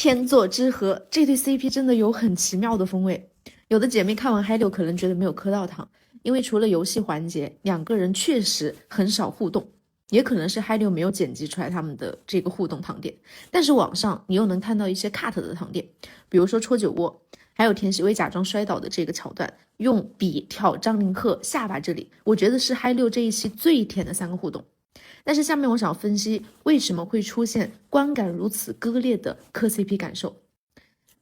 天作之合，这对 CP 真的有很奇妙的风味。有的姐妹看完嗨六可能觉得没有磕到糖，因为除了游戏环节，两个人确实很少互动，也可能是嗨六没有剪辑出来他们的这个互动糖点。但是网上你又能看到一些 cut 的糖点，比如说戳酒窝，还有田曦薇假装摔倒的这个桥段，用笔挑张凌赫下巴这里，我觉得是嗨六这一期最甜的3个互动。但是下面我想分析为什么会出现观感如此割裂的磕 CP 感受，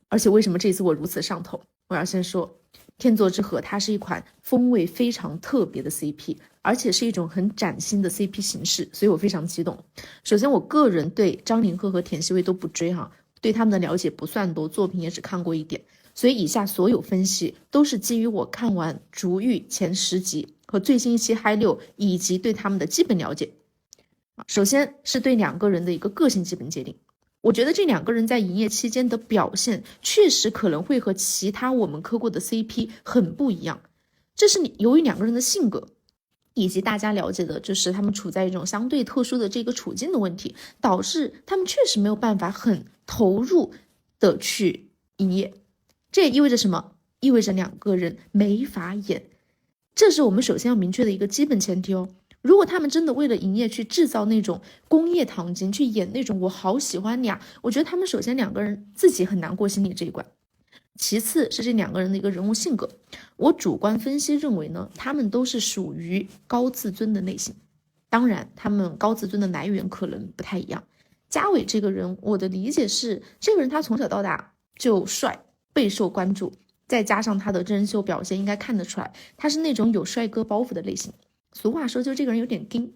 而且为什么这次我如此上头。我要先说天作之合，它是一款风味非常特别的 CP， 而且是一种很崭新的 CP 形式，所以我非常激动。首先我个人对张凌赫和田曦薇都不追哈，对他们的了解不算多，作品也只看过一点，所以以下所有分析都是基于我看完逐玉前10集和最新一期嗨六以及对他们的基本了解。首先是对两个人的一个个性基本界定，我觉得这两个人在营业期间的表现确实可能会和其他我们磕过的 CP 很不一样，这是由于两个人的性格以及大家了解的就是他们处在一种相对特殊的这个处境的问题，导致他们确实没有办法很投入的去营业。这也意味着什么？意味着两个人没法演，这是我们首先要明确的一个基本前提哦。如果他们真的为了营业去制造那种工业糖精，去演那种我好喜欢你啊，我觉得他们首先两个人自己很难过心里这一关。其次是这两个人的一个人物性格，我主观分析认为呢，他们都是属于高自尊的类型。当然他们高自尊的来源可能不太一样。嘉伟这个人，我的理解是这个人他从小到大就帅，备受关注，再加上他的真人秀表现应该看得出来，他是那种有帅哥包袱的类型。俗话说就这个人有点硬，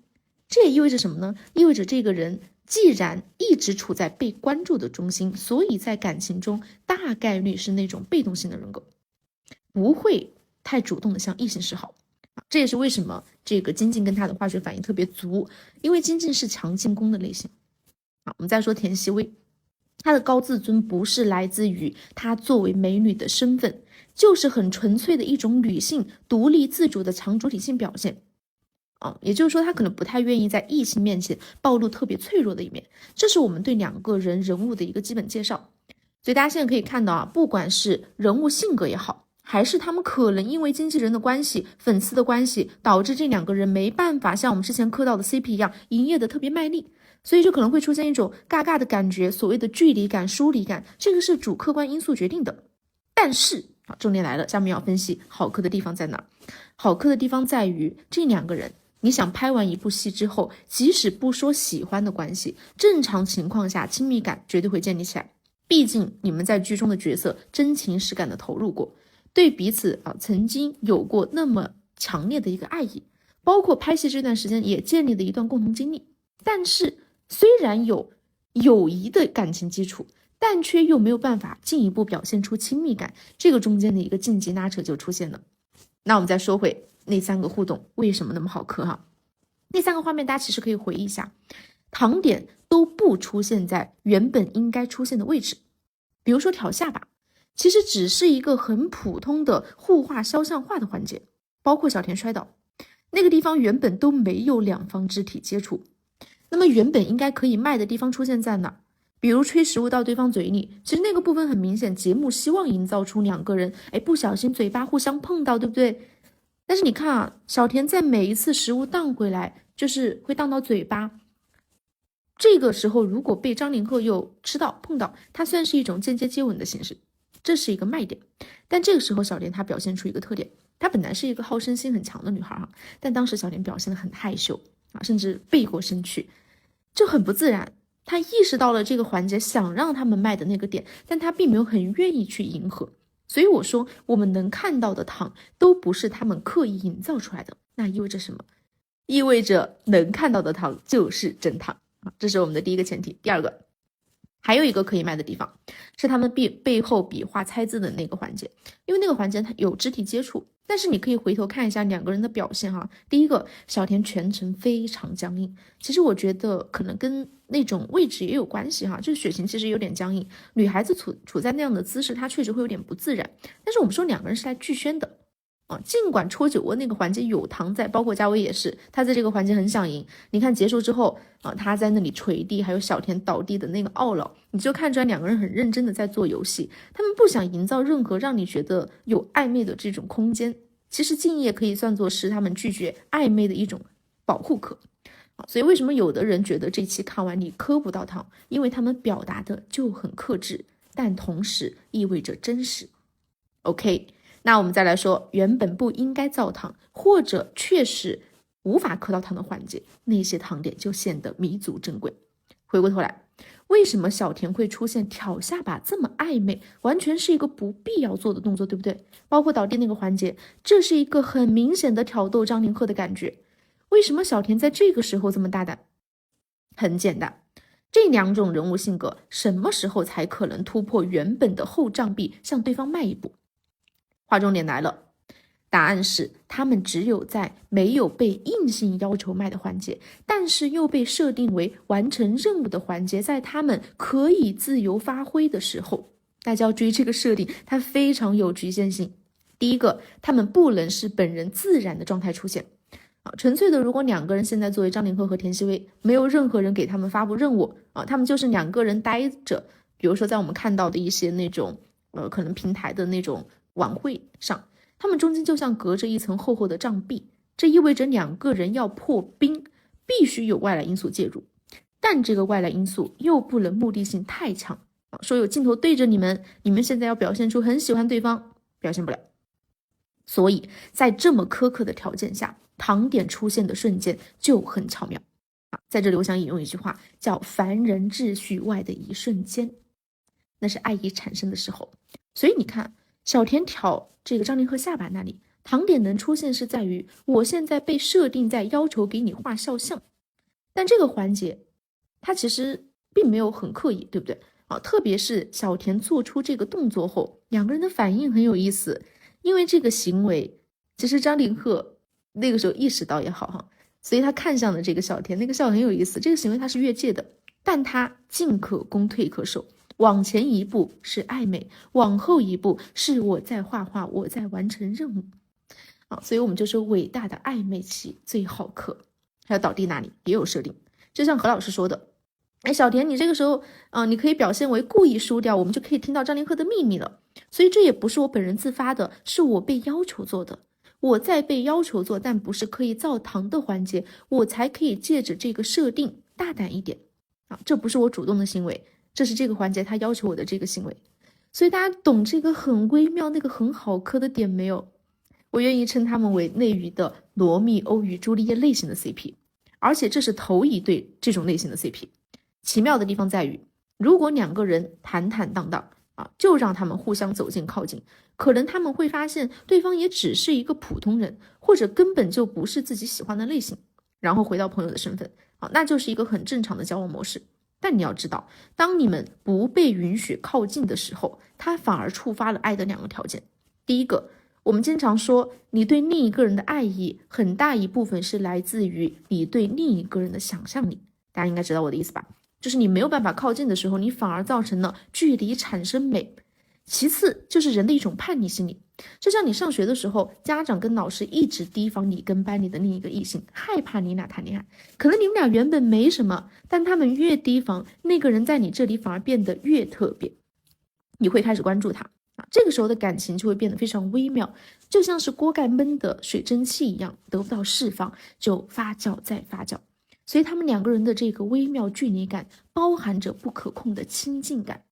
这也意味着什么呢？意味着这个人既然一直处在被关注的中心，所以在感情中大概率是那种被动性的人格，不会太主动的向异性示好。这也是为什么这个金靖跟他的化学反应特别足，因为金靖是强进攻的类型。我们再说田曦薇，她的高自尊不是来自于她作为美女的身份，就是很纯粹的一种女性独立自主的强主体性表现。也就是说他可能不太愿意在异性面前暴露特别脆弱的一面，这是我们对两个人人物的一个基本介绍。所以大家现在可以看到啊，不管是人物性格也好，还是他们可能因为经纪人的关系、粉丝的关系，导致这两个人没办法像我们之前磕到的 CP 一样营业的特别卖力，所以就可能会出现一种尬尬的感觉，所谓的距离感、疏离感，这个是主客观因素决定的。但是重点来了，下面要分析好磕的地方在哪？好磕的地方在于这两个人，你想拍完一部戏之后，即使不说喜欢的关系，正常情况下亲密感绝对会建立起来。毕竟你们在剧中的角色真情实感的投入过，对彼此曾经有过那么强烈的一个爱意，包括拍戏这段时间也建立了一段共同经历。但是虽然有友谊的感情基础，但却又没有办法进一步表现出亲密感，这个中间的一个晋级拉扯就出现了。那我们再说回那3个互动为什么那么好磕哈？那3个画面大家其实可以回忆一下，糖点都不出现在原本应该出现的位置。比如说挑下巴，其实只是一个很普通的互画肖像画的环节，包括小田摔倒那个地方原本都没有两方肢体接触。那么原本应该可以卖的地方出现在哪？比如吹食物到对方嘴里，其实那个部分很明显，节目希望营造出两个人不小心嘴巴互相碰到，对不对？但是你看啊，小田在每一次食物荡回来，就是会荡到嘴巴。这个时候如果被张凌赫又吃到碰到，它算是一种间接接吻的形式，这是一个卖点。但这个时候小田她表现出一个特点，她本来是一个好胜心很强的女孩但当时小田表现得很害羞甚至背过身去，就很不自然。他意识到了这个环节想让他们卖的那个点，但他并没有很愿意去迎合。所以我说我们能看到的糖都不是他们刻意营造出来的，那意味着什么？意味着能看到的糖就是真糖这是我们的第一个前提。第二个，还有一个可以卖的地方是他们背后比划猜字的那个环节，因为那个环节它有肢体接触，但是你可以回头看一下两个人的表现第一个，小田全程非常僵硬，其实我觉得可能跟那种位置也有关系就是雪晴其实有点僵硬，女孩子处在那样的姿势，她确实会有点不自然。但是我们说两个人是来剧宣的，尽管戳酒窝那个环节有糖在，包括嘉威也是，他在这个环节很想赢。你看结束之后他在那里捶地，还有小田倒地的那个懊恼，你就看出来两个人很认真的在做游戏，他们不想营造任何让你觉得有暧昧的这种空间。其实敬业可以算作是他们拒绝暧昧的一种保护壳。所以为什么有的人觉得这期看完你磕不到糖，因为他们表达的就很克制，但同时意味着真实。 OK，那我们再来说原本不应该造糖或者确实无法磕到糖的环节，那些糖点就显得弥足珍贵。回过头来，为什么小田会出现挑下巴这么暧昧，完全是一个不必要做的动作，对不对？包括倒地那个环节，这是一个很明显的挑逗张凌赫的感觉。为什么小田在这个时候这么大胆？很简单，这两种人物性格什么时候才可能突破原本的后障壁，向对方迈一步？划重点来了，答案是他们只有在没有被硬性要求卖的环节，但是又被设定为完成任务的环节，在他们可以自由发挥的时候。大家要注意这个设定，它非常有局限性。第一个，他们不能是本人自然的状态出现。纯粹的，如果两个人现在作为张凌赫和田曦薇，没有任何人给他们发布任务他们就是两个人待着，比如说在我们看到的一些那种可能平台的那种晚会上，他们中间就像隔着一层厚厚的障壁，这意味着两个人要破冰，必须有外来因素介入，但这个外来因素又不能目的性太强说有镜头对着你们，你们现在要表现出很喜欢对方，表现不了。所以在这么苛刻的条件下，糖点出现的瞬间就很巧妙在这里我想引用一句话，叫凡人秩序外的一瞬间，那是爱意产生的时候。所以你看小田挑这个张凌赫下巴那里，糖点能出现是在于我现在被设定在要求给你画肖像，但这个环节它其实并没有很刻意，对不对特别是小田做出这个动作后，两个人的反应很有意思。因为这个行为其实张凌赫那个时候意识到也好所以他看向了这个小田，那个笑很有意思，这个行为他是越界的，但他进可攻退可守，往前一步是暧昧，往后一步是我在画画，我在完成任务所以我们就说伟大的暧昧期最好磕。还有倒地那里也有设定，就像何老师说的，小田你这个时候你可以表现为故意输掉，我们就可以听到张凌赫的秘密了。所以这也不是我本人自发的，是我被要求做的，我在被要求做但不是可以造糖的环节，我才可以借着这个设定大胆一点这不是我主动的行为，这是这个环节他要求我的这个行为。所以大家懂这个很微妙那个很好磕的点没有？我愿意称他们为内娱的罗密欧与朱丽叶类型的 CP， 而且这是头一对这种类型的 CP。 奇妙的地方在于，如果两个人坦坦荡荡就让他们互相走近靠近，可能他们会发现对方也只是一个普通人，或者根本就不是自己喜欢的类型，然后回到朋友的身份那就是一个很正常的交往模式。但你要知道，当你们不被允许靠近的时候，它反而触发了爱的两个条件。第一个，我们经常说你对另一个人的爱意很大一部分是来自于你对另一个人的想象力，大家应该知道我的意思吧，就是你没有办法靠近的时候，你反而造成了距离产生美。其次就是人的一种叛逆心理，就像你上学的时候，家长跟老师一直提防你跟班里的另一个异性，害怕你俩谈恋爱，可能你们俩原本没什么，但他们越提防，那个人在你这里反而变得越特别，你会开始关注他这个时候的感情就会变得非常微妙，就像是锅盖闷的水蒸气一样，得不到释放就发酵再发酵。所以他们两个人的这个微妙距离感包含着不可控的亲近感。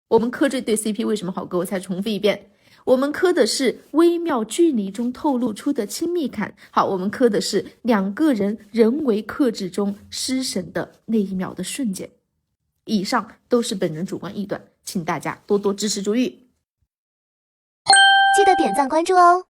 我们磕这对 CP 为什么好磕？我再重复一遍，我们磕的是微妙距离中透露出的亲密感。好，我们磕的是两个人人为克制中失神的那一秒的瞬间。以上都是本人主观臆断，请大家多多支持注意，记得点赞关注哦。